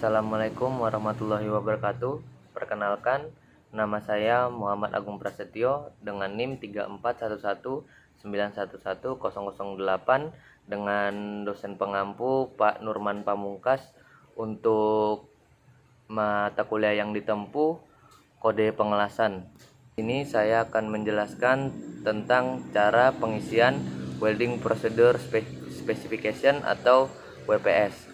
Assalamualaikum warahmatullahi wabarakatuh. Perkenalkan, nama saya Muhammad Agung Prasetyo dengan NIM 3411911008 dengan dosen pengampu Pak Nurman Pamungkas untuk mata kuliah yang ditempuh kode pengelasan. Ini saya akan menjelaskan tentang cara pengisian Welding Procedure Specification atau WPS.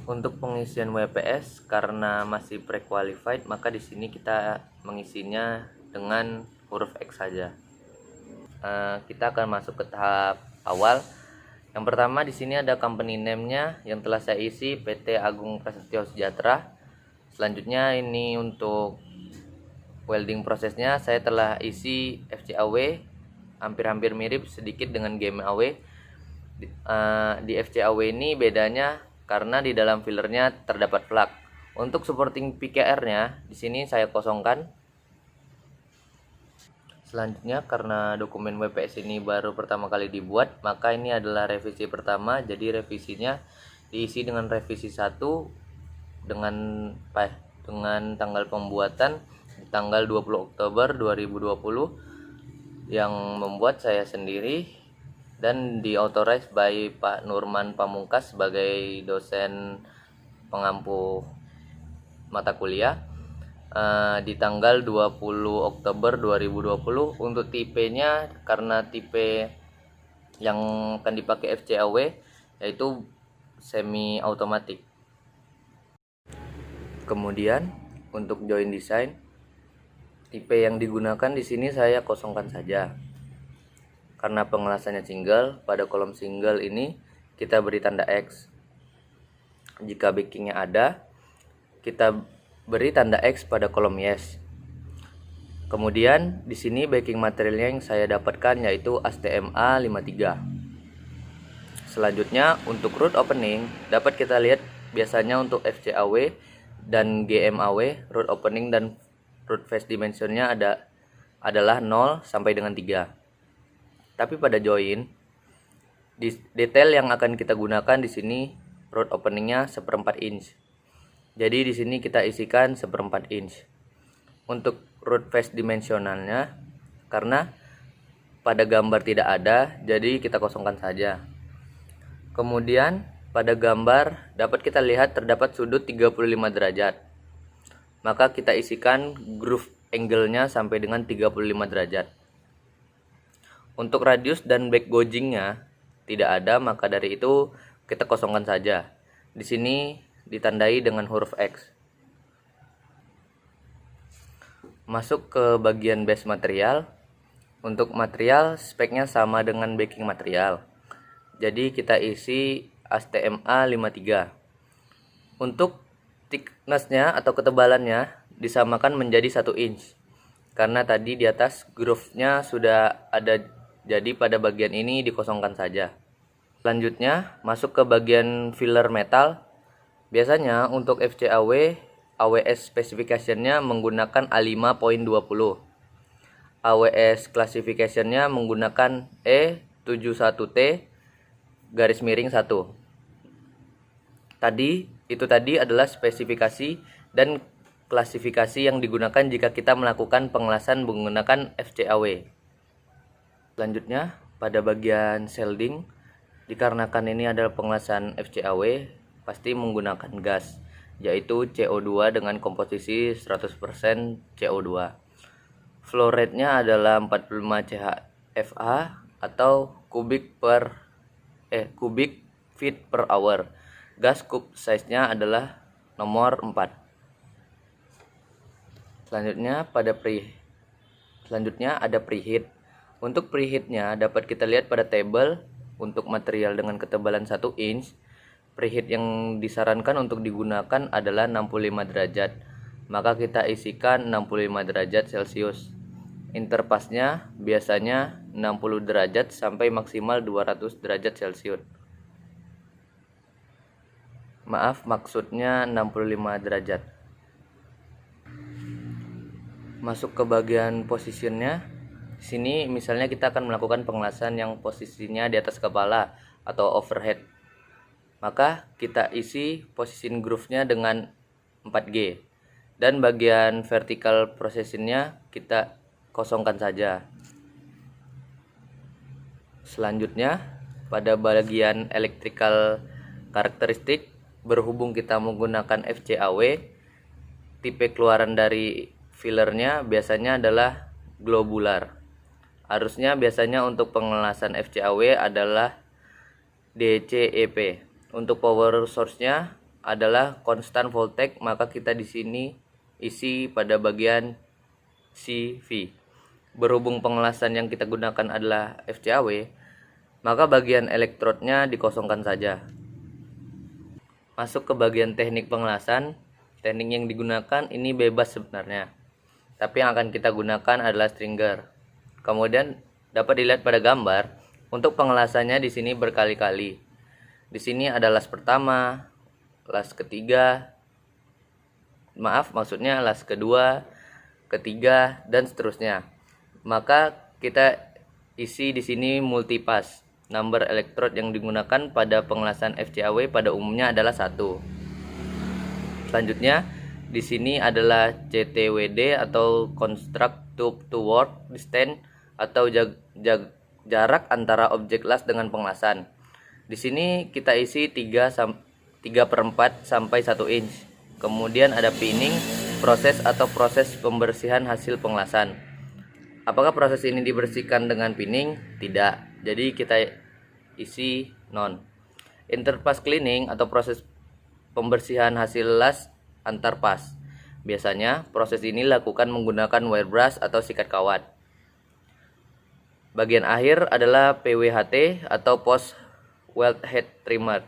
Untuk pengisian WPS karena masih pre-qualified, maka di sini kita mengisinya dengan huruf X saja. Kita akan masuk ke tahap awal. Yang pertama di sini ada company name-nya yang telah saya isi, PT Agung Prasetyo Sejahtera. Selanjutnya ini untuk welding prosesnya saya telah isi FCAW, hampir-hampir mirip sedikit dengan GMAW. Di FCAW ini bedanya karena di dalam fillernya terdapat plug. Untuk supporting PKR-nya di sini saya kosongkan. Selanjutnya karena dokumen WPS ini baru pertama kali dibuat, maka ini adalah revisi pertama. Jadi revisinya diisi dengan revisi 1 dengan tanggal pembuatan tanggal 20 Oktober 2020 yang membuat saya sendiri dan diauthorize by Pak Nurman Pamungkas sebagai dosen pengampu mata kuliah di tanggal 20 Oktober 2020. Untuk tipenya, karena tipe yang akan dipakai FCAW yaitu semi automatic. Kemudian untuk join design, tipe yang digunakan di sini saya kosongkan saja. Karena pengelasannya single, pada kolom single ini kita beri tanda X. Jika backingnya ada, kita beri tanda X pada kolom yes. Kemudian di sini backing materialnya yang saya dapatkan yaitu ASTMA 53. Selanjutnya untuk root opening dapat kita lihat biasanya untuk FCAW dan GMAW root opening dan root face dimensionnya adalah 0 sampai dengan 3. Tapi pada join, detail yang akan kita gunakan di sini root openingnya 1/4 inch. Jadi di sini kita isikan 1/4 inch. Untuk root face dimensionalnya, karena pada gambar tidak ada, jadi kita kosongkan saja. Kemudian pada gambar dapat kita lihat terdapat sudut 35 derajat. Maka kita isikan groove angle-nya sampai dengan 35 derajat. Untuk radius dan back gouging-nya tidak ada, maka dari itu kita kosongkan saja. Di sini ditandai dengan huruf X. Masuk ke bagian base material. Untuk material speknya sama dengan backing material. Jadi kita isi ASTMA 53. Untuk thickness-nya atau ketebalannya disamakan menjadi 1 inch. Karena tadi di atas groove-nya sudah ada, jadi pada bagian ini dikosongkan saja. Selanjutnya masuk ke bagian filler metal. Biasanya untuk FCAW, AWS specification-nya menggunakan A5.20. AWS classification-nya menggunakan E71T garis miring 1. Itu tadi adalah spesifikasi dan klasifikasi yang digunakan jika kita melakukan pengelasan menggunakan FCAW. Selanjutnya pada bagian shielding, dikarenakan ini adalah pengelasan FCAW, pasti menggunakan gas, yaitu CO2 dengan komposisi 100% CO2. Flow rate-nya adalah 45 CHFA atau cubic feet per hour. Gas cup size-nya adalah nomor 4. Selanjutnya ada preheat. Untuk preheatnya dapat kita lihat pada tabel. Untuk material dengan ketebalan 1 inch, preheat yang disarankan untuk digunakan adalah 65 derajat. Maka kita isikan 65 derajat Celcius. Interpassnya biasanya 60 derajat sampai maksimal 200 derajat Celcius. Maaf, maksudnya 65 derajat. Masuk ke bagian positionnya. Sini misalnya kita akan melakukan pengelasan yang posisinya di atas kepala atau overhead. Maka kita isi position groove-nya dengan 4G. Dan bagian vertical processing-nya kita kosongkan saja. Selanjutnya, pada bagian electrical karakteristik, berhubung kita menggunakan FCAW, tipe keluaran dari fillernya biasanya adalah globular. Arusnya biasanya untuk pengelasan FCAW adalah DCEP. Untuk power source-nya adalah constant voltage, maka kita di sini isi pada bagian CV. Berhubung pengelasan yang kita gunakan adalah FCAW, maka bagian elektrodnya dikosongkan saja. Masuk ke bagian teknik pengelasan. Teknik yang digunakan ini bebas sebenarnya, tapi yang akan kita gunakan adalah stringer. Kemudian dapat dilihat pada gambar, untuk pengelasannya di sini berkali-kali. Di sini ada las pertama, las ketiga, maksudnya las kedua, ketiga, dan seterusnya. Maka kita isi di sini multipass. Number elektrod yang digunakan pada pengelasan FCAW pada umumnya adalah 1. Selanjutnya, di sini adalah CTWD atau construct tube to work distance atau jarak antara objek las dengan pengelasan. Di sini kita isi 3/4 sampai 1 inch. Kemudian ada pinning, proses atau proses pembersihan hasil pengelasan. Apakah proses ini dibersihkan dengan pinning? Tidak. Jadi kita isi non. Interpass cleaning atau proses pembersihan hasil las antar pas. Biasanya proses ini dilakukan menggunakan wire brush atau sikat kawat. Bagian akhir adalah PWHT atau post weld head trimmer.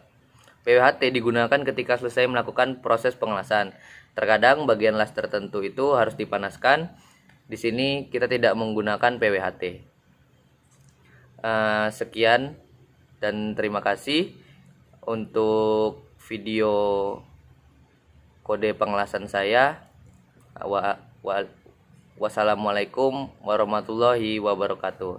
PWHT digunakan ketika selesai melakukan proses pengelasan. Terkadang bagian las tertentu itu harus dipanaskan. Di sini kita tidak menggunakan PWHT. Sekian dan terima kasih untuk video kode pengelasan saya. Wassalamualaikum warahmatullahi wabarakatuh.